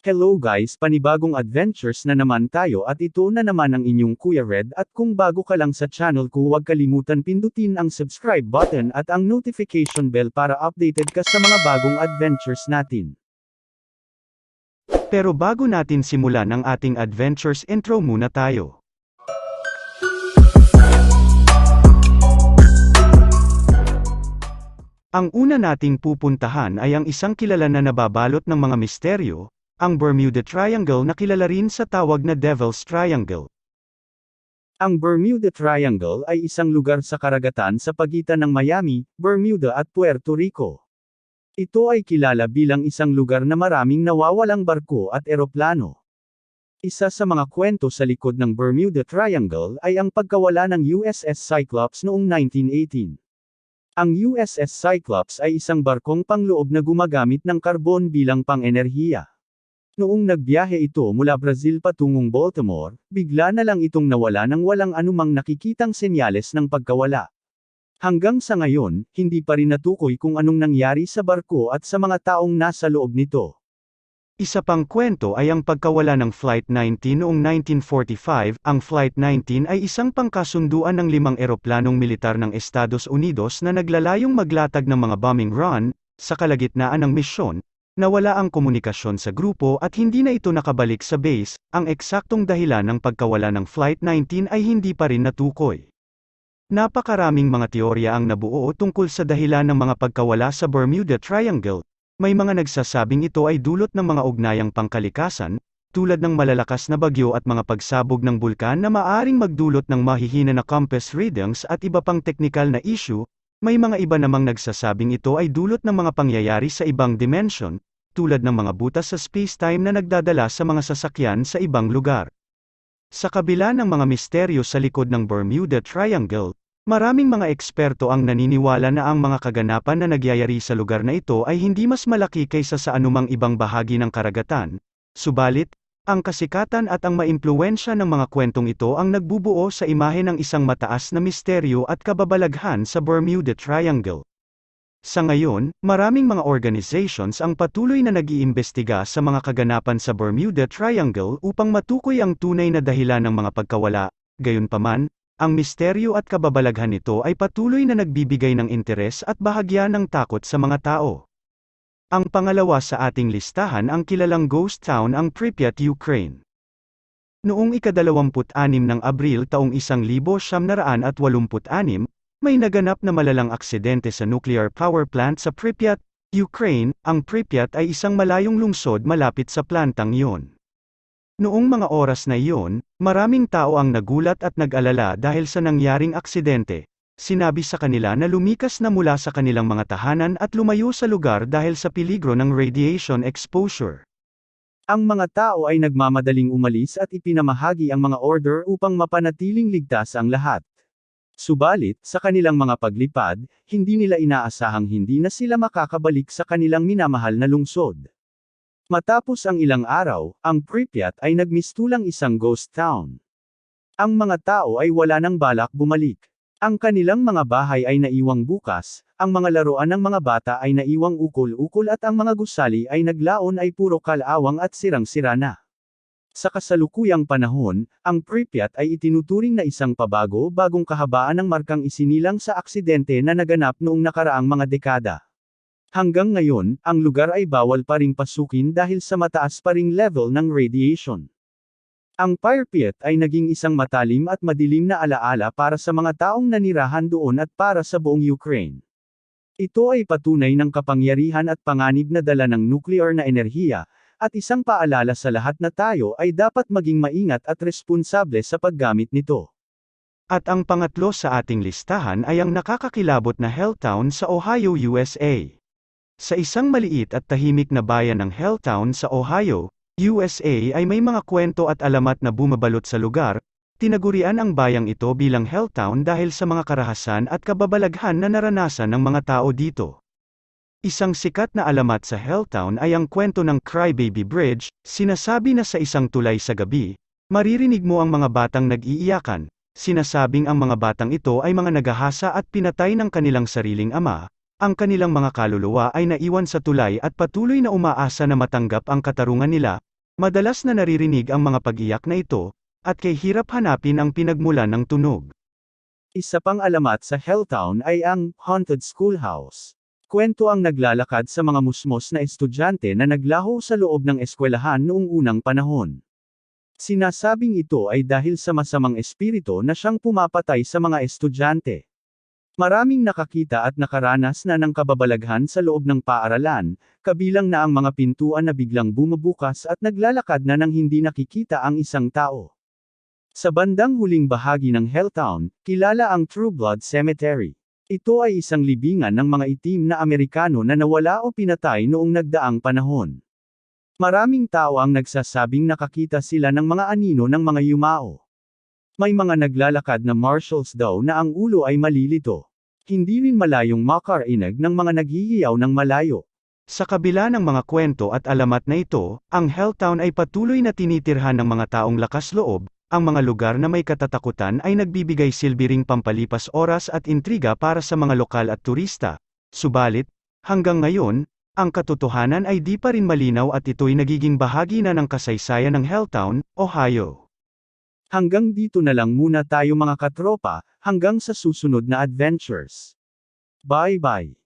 Hello guys, panibagong adventures na naman tayo at ito na naman ang inyong Kuya Red at kung bago ka lang sa channel ko huwag kalimutan pindutin ang subscribe button at ang notification bell para updated ka sa mga bagong adventures natin. Pero bago natin simulan ang ating adventures intro muna tayo. Ang una nating pupuntahan ay ang isang kilala na nababalot ng mga misteryo, ang Bermuda Triangle na kilala rin sa tawag na Devil's Triangle. Ang Bermuda Triangle ay isang lugar sa karagatan sa pagitan ng Miami, Bermuda at Puerto Rico. Ito ay kilala bilang isang lugar na maraming nawawalang barko at eroplano. Isa sa mga kwento sa likod ng Bermuda Triangle ay ang pagkawala ng USS Cyclops noong 1918. Ang USS Cyclops ay isang barkong pangloob na gumagamit ng karbon bilang pang-enerhiya. Noong nagbiyahe ito mula Brazil patungong Baltimore, bigla na lang itong nawala nang walang anumang nakikitang senyales ng pagkawala. Hanggang sa ngayon, hindi pa rin natukoy kung anong nangyari sa barko at sa mga taong nasa loob nito. Isa pang kwento ay ang pagkawala ng Flight 19 noong 1945. Ang Flight 19 ay isang pangkasunduan ng 5 eroplanong militar ng Estados Unidos na naglalayong maglatag ng mga bombing run. Sa kalagitnaan ng misyon, nawala ang komunikasyon sa grupo at hindi na ito nakabalik sa base. Ang eksaktong dahilan ng pagkawala ng Flight 19 ay hindi pa rin natukoy. Napakaraming mga teorya ang nabuo tungkol sa dahilan ng mga pagkawala sa Bermuda Triangle. May mga nagsasabing ito ay dulot ng mga ugnayang pangkalikasan, tulad ng malalakas na bagyo at mga pagsabog ng bulkan na maaaring magdulot ng mahihina na compass readings at iba pang teknikal na issue. May mga iba namang nagsasabing ito ay dulot ng mga pangyayari sa ibang dimension, tulad ng mga butas sa space-time na nagdadala sa mga sasakyan sa ibang lugar. Sa kabila ng mga misteryo sa likod ng Bermuda Triangle, maraming mga eksperto ang naniniwala na ang mga kaganapan na nagyayari sa lugar na ito ay hindi mas malaki kaysa sa anumang ibang bahagi ng karagatan. Subalit, ang kasikatan at ang maimpluwensya ng mga kwentong ito ang nagbubuo sa imahe ng isang mataas na misteryo at kababalaghan sa Bermuda Triangle. Sa ngayon, maraming mga organizations ang patuloy na nag-iimbestiga sa mga kaganapan sa Bermuda Triangle upang matukoy ang tunay na dahilan ng mga pagkawala. Gayunpaman, ang misteryo at kababalaghan nito ay patuloy na nagbibigay ng interes at bahagya ng takot sa mga tao. Ang pangalawa sa ating listahan ang kilalang ghost town ang Pripyat, Ukraine. Noong ika-26 ng Abril taong 1986, may naganap na malalang aksidente sa nuclear power plant sa Pripyat, Ukraine. Ang Pripyat ay isang malayong lungsod malapit sa plantang iyon. Noong mga oras na iyon, maraming tao ang nagulat at nag-alala dahil sa nangyaring aksidente. Sinabi sa kanila na lumikas na mula sa kanilang mga tahanan at lumayo sa lugar dahil sa peligro ng radiation exposure. Ang mga tao ay nagmamadaling umalis at ipinamahagi ang mga order upang mapanatiling ligtas ang lahat. Subalit, sa kanilang mga paglipad, hindi nila inaasahang hindi na sila makakabalik sa kanilang minamahal na lungsod. Matapos ang ilang araw, ang Pripyat ay nagmistulang isang ghost town. Ang mga tao ay wala nang balak bumalik. Ang kanilang mga bahay ay naiwang bukas, ang mga laruan ng mga bata ay naiwang ukol-ukol at ang mga gusali ay naglaon ay puro kalawang at sirang-sira na. Sa kasalukuyang panahon, ang Pripyat ay itinuturing na isang pabago-bagong kahabaan ng markang isinilang sa aksidente na naganap noong nakaraang mga dekada. Hanggang ngayon, ang lugar ay bawal pa ring pasukin dahil sa mataas pa ring level ng radiation. Ang Pripyat ay naging isang matalim at madilim na alaala para sa mga taong nanirahan doon at para sa buong Ukraine. Ito ay patunay ng kapangyarihan at panganib na dala ng nuclear na enerhiya, at isang paalala sa lahat na tayo ay dapat maging maingat at responsable sa paggamit nito. At ang pangatlo sa ating listahan ay ang nakakakilabot na Helltown sa Ohio, USA. Sa isang maliit at tahimik na bayan ng Helltown sa Ohio, USA ay may mga kwento at alamat na bumabalot sa lugar. Tinagurian ang bayang ito bilang Helltown dahil sa mga karahasan at kababalaghan na naranasan ng mga tao dito. Isang sikat na alamat sa Helltown ay ang kwento ng Crybaby Bridge. Sinasabi na sa isang tulay sa gabi, maririnig mo ang mga batang nag-iiyakan. Sinasabing ang mga batang ito ay mga nagahasa at pinatay ng kanilang sariling ama. Ang kanilang mga kaluluwa ay naiwan sa tulay at patuloy na umaasa na matanggap ang katarungan nila. Madalas na naririnig ang mga pag-iyak na ito, at kay hirap hanapin ang pinagmulan ng tunog. Isa pang alamat sa Helltown ay ang Haunted Schoolhouse. Kwento ang naglalakad sa mga musmos na estudyante na naglaho sa loob ng eskwelahan noong unang panahon. Sinasabing ito ay dahil sa masamang espiritu na siyang pumapatay sa mga estudyante. Maraming nakakita at nakaranas na ng kababalaghan sa loob ng paaralan, kabilang na ang mga pintuan na biglang bumubukas at naglalakad na nang hindi nakikita ang isang tao. Sa bandang huling bahagi ng Helltown, kilala ang True Blood Cemetery. Ito ay isang libingan ng mga itim na Amerikano na nawala o pinatay noong nagdaang panahon. Maraming tao ang nagsasabing nakakita sila ng mga anino ng mga yumao. May mga naglalakad na marshals daw na ang ulo ay malilito. Hindi rin malayong makarinig ng mga naghihiyaw ng malayo. Sa kabila ng mga kwento at alamat na ito, ang Helltown ay patuloy na tinitirhan ng mga taong lakas loob. Ang mga lugar na may katatakutan ay nagbibigay silbi ring pampalipas oras at intriga para sa mga lokal at turista. Subalit, hanggang ngayon, ang katotohanan ay di pa rin malinaw at ito'y nagiging bahagi na ng kasaysayan ng Helltown, Ohio. Hanggang dito na lang muna tayo mga katropa, hanggang sa susunod na adventures. Bye-bye.